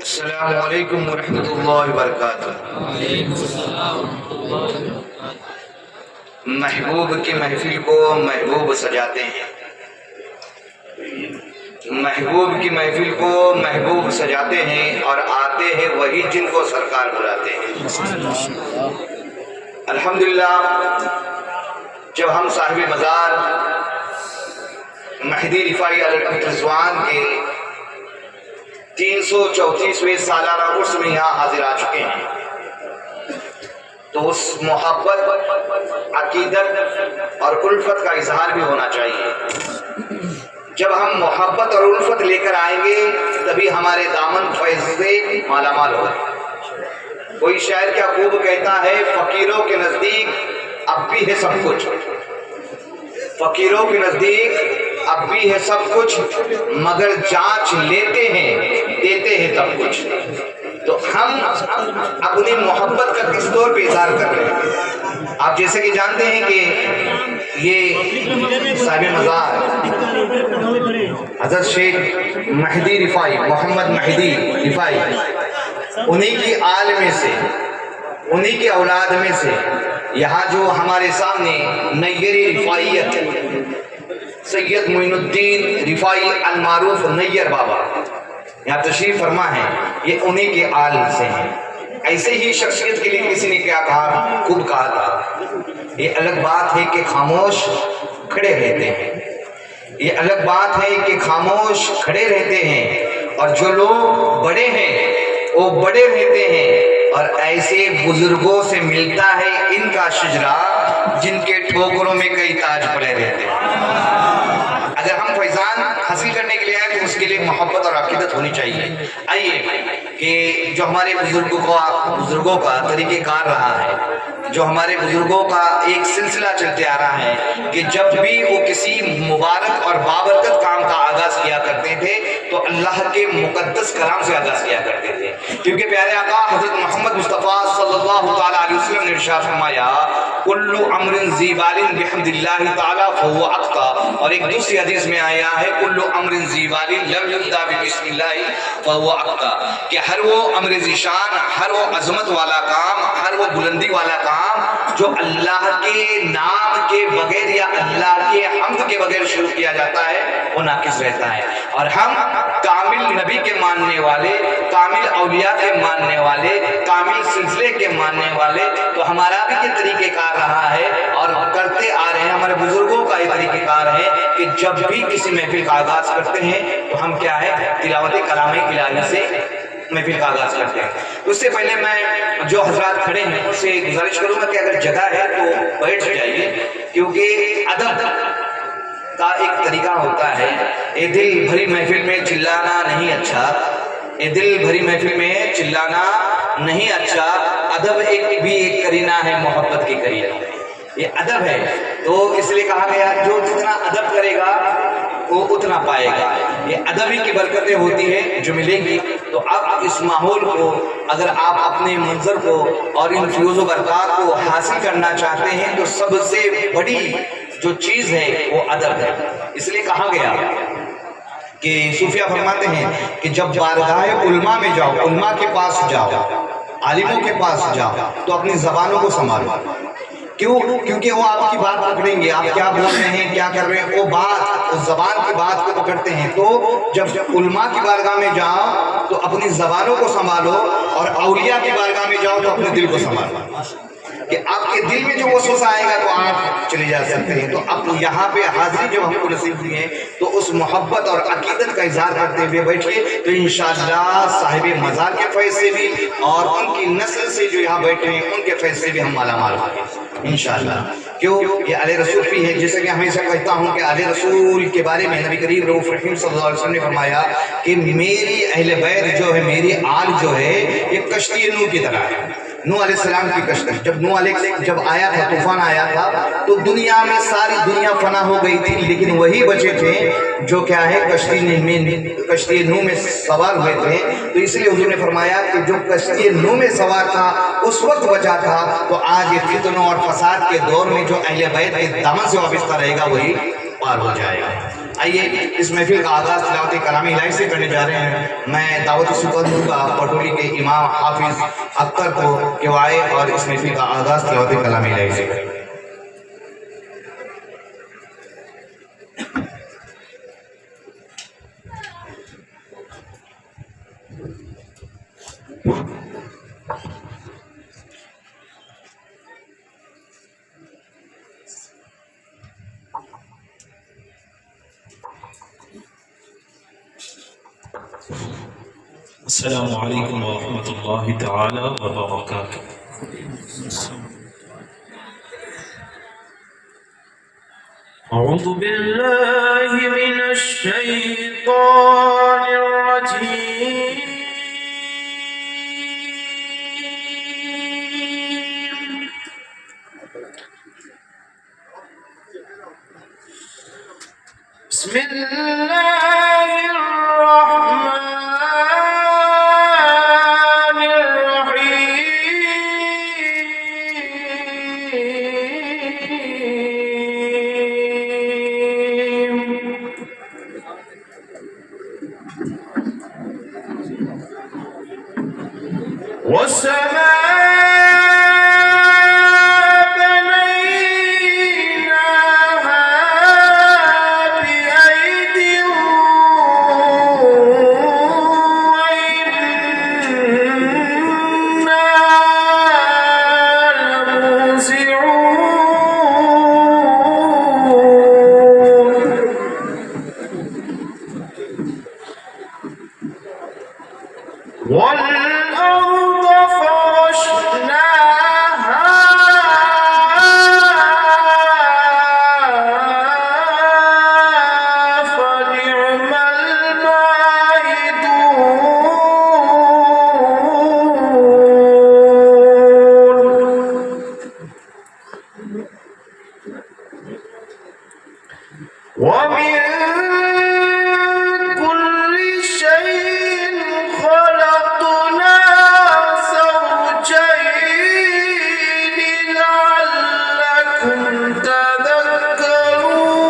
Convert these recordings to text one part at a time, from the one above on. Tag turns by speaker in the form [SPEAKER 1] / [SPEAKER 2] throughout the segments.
[SPEAKER 1] السلام علیکم ورحمۃ اللہ وبرکاتہ۔ محبوب کی محفل کو محبوب سجاتے ہیں، محبوب کی محفل کو محبوب سجاتے ہیں، اور آتے ہیں وہی جن کو سرکار بلاتے ہیں۔ الحمدللہ جب ہم صاحب مزار مہدی رفاعی علیہ رضوان کے 334ویں سالانہ عرس میں یہاں حاضر آ چکے ہیں، تو اس محبت، عقیدت اور الفت کا اظہار بھی ہونا چاہیے۔ جب ہم محبت اور الفت لے کر آئیں گے تبھی ہمارے دامن فیض سے مالا مال ہوگا۔ کوئی شاعر کیا خوب کہتا ہے، فقیروں کے نزدیک اب بھی ہے سب کچھ، فقیروں کے نزدیک اب بھی ہے سب کچھ، مگر جانچ لیتے ہیں دیتے ہیں تب کچھ۔ تو ہم اپنی محبت کا کس طور پہ اظہار کر رہے ہیں؟ آپ جیسے کہ جانتے ہیں کہ یہ صاحب مزار حضرت شیخ مہدی رفاعی، محمد مہدی رفاعی، انہی کی آل میں سے، انہی کی اولاد میں سے یہاں جو ہمارے سامنے نیر رفاعیت سید معین الدین رفاعی المعروف نیر بابا یہاں تشریف فرما ہے، یہ انہی کے آل سے ہیں۔ ایسے ہی شخصیت کے لیے کسی نے کیا کہا، خوب کہا تھا، یہ الگ بات ہے کہ خاموش کھڑے رہتے ہیں، یہ الگ بات ہے کہ خاموش کھڑے رہتے ہیں، اور جو لوگ بڑے ہیں وہ بڑے رہتے ہیں، اور ایسے بزرگوں سے ملتا ہے ان کا شجرہ جن کے ٹھوکروں میں کئی تاج پڑے رہتے ہیں۔ اگر ہم فیضان حاصل کرنے کے لیے آئے تو اس کے لیے محبت اور عقیدت ہونی چاہیے۔ آئیے کہ جو ہمارے بزرگوں کا طریقہ کار رہا ہے، جو ہمارے بزرگوں کا ایک سلسلہ چلتے آ رہا ہے کہ جب بھی وہ کسی مبارک اور بابرکت کام کا آغاز کیا کرتے تھے تو اللہ کے مقدس کلام سے آغاز کیا کرتے تھے، کیونکہ پیارے آقا حضرت محمد مصطفیٰ صلی اللہ تعالیٰ علیہ وسلم نے ارشاد فرمایا، کل امر ذی بال بحمد اللہ تعالیٰ فہو اقطع، اور ایک دوسری حدیث میں آیا ہے کل امر ذی بال لم یبدأ بسم اللہ فہو اقطع، کہ ہر وہ امر ذی شان، ہر وہ عظمت والا کام، ہر وہ بلندی والا کام جو اللہ کے نام کے بغیر یا اللہ کے حمد کے بغیر شروع کیا جاتا ہے وہ ناقص رہتا ہے۔ اور ہم کامل نبی کے ماننے والے، کامل اولیاء کے ماننے والے، کامل سلسلے کے ماننے والے، تو ہمارا بھی یہ طریقہ کار رہا ہے اور کرتے آ رہے ہیں، ہمارے بزرگوں کا یہ طریقہ کار ہے کہ جب بھی کسی محفل کا آغاز کرتے ہیں تو ہم کیا ہے، تلاوت کلام الہی سے محفل کا آغاز کرتے ہیں۔ اس سے پہلے میں جو حضرات کھڑے ہیں ان سے گزارش کروں گا کہ اگر جگہ ہے تو بیٹھ جائیے، کیونکہ ادب کا ایک طریقہ ہوتا ہے، اے دل بھری محفل میں چلانا نہیں اچھا، اے دل بھری محفل میں چلانا نہیں اچھا، ادب بھی ایک کرینہ ہے محبت کی کرینہ، یہ ادب ہے۔ تو اس لیے کہا گیا جو جتنا ادب کرے گا وہ اتنا پائے گا، یہ ادب ہی کی برکتیں ہوتی ہیں جو ملیں گی۔ تو اب اس ماحول کو اگر آپ اپنے منظر کو اور ان فیوز و برکات کو حاصل کرنا چاہتے ہیں تو سب سے بڑی جو چیز ہے وہ ادب ہے۔ اس لیے کہا گیا کہ صوفیہ فرماتے ہیں کہ جب بارگاہ علماء میں جاؤ، علماء کے پاس جاؤ، عالموں کے پاس جاؤ تو اپنی زبانوں کو سنبھالو، کیونکہ وہ آپ کی بات پکڑیں گے، آپ کیا بول رہے ہیں، کیا کر رہے ہیں، وہ بات، اس زبان کی بات کو پکڑتے ہیں۔ تو جب علماء کی بارگاہ میں جاؤ تو اپنی زبانوں کو سنبھالو، اور اولیاء کی بارگاہ میں جاؤ تو اپنے دل کو سنبھالو، کہ آپ کے دل میں جو وسوسہ آئے گا تو آپ چلے جا سکتے ہیں۔ تو اب یہاں پہ حاضری جب ہم کو نصیب ہوئی ہے تو اس محبت اور عقیدت کا اظہار کرتے ہوئے بیٹھیے، تو انشاءاللہ صاحب مزار کے فیض سے بھی اور ان کی نسل سے جو یہاں بیٹھے ہیں ان کے فیض سے بھی ہم مالا مال ہوں گے انشاءاللہ۔ کیوں؟ یہ آل رسول بھی ہے، جیسے کہ ہمیشہ کہتا ہوں کہ آل رسول کے بارے میں نبی کریم رؤوف رحیم صلی اللہ علیہ وسلم نے فرمایا کہ میری اہل بیت جو ہے، میری آل جو ہے، یہ کشتی نوح کی طرح ہے، نوح علیہ السلام کی کشتی۔ جب نوح علیہ جب آیا تھا، طوفان آیا تھا، تو دنیا میں ساری دنیا فنا ہو گئی تھی، لیکن وہی بچے تھے جو کیا ہے کشتی نوح میں سوار ہوئے تھے۔ تو اس لیے حضور نے فرمایا کہ جو کشتی نوح میں سوار تھا اس وقت بچا تھا، تو آج یہ فتنوں اور فساد کے دور میں جو اہل بیت کے دامن سے وابستہ رہے گا وہی پار ہو جائے گا۔ آئیے اس محفل کا آغاز تلاوت کلام الہی سے کرنے جا رہے ہیں. میں دعوت سکردو کا پٹولی کے امام حافظ اختر کو کہ وہ آئے اور اس محفل کا آغاز تلاوت کلام الہی سے کریں.
[SPEAKER 2] السلام علیکم ورحمۃ اللہ تعالی وبرکاتہ. اعوذ باللہ من الشیطان الرجیم. بسم اللہ الرحمن والسماء بنيناها بأيد وإنا لموسعون. والأرض فرشناها فنعم الماهدون. ومن كل شيء خلقنا زوجين لعلكم تذكرون.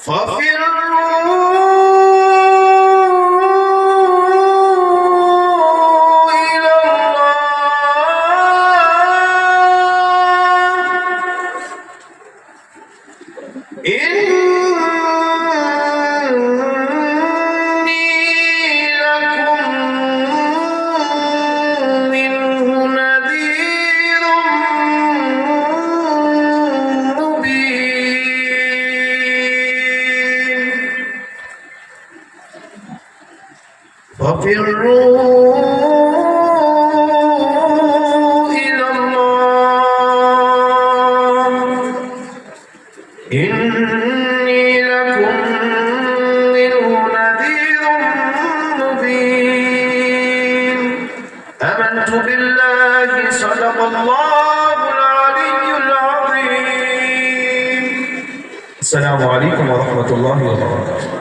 [SPEAKER 2] ففروا إلى الله إني لكم منه نذير مبين. ففروا إلى الله إني لكم منه نذير مبين. آمنت بالله صدق الله العلي العظيم. السلام عليكم ورحمة الله وبركاته.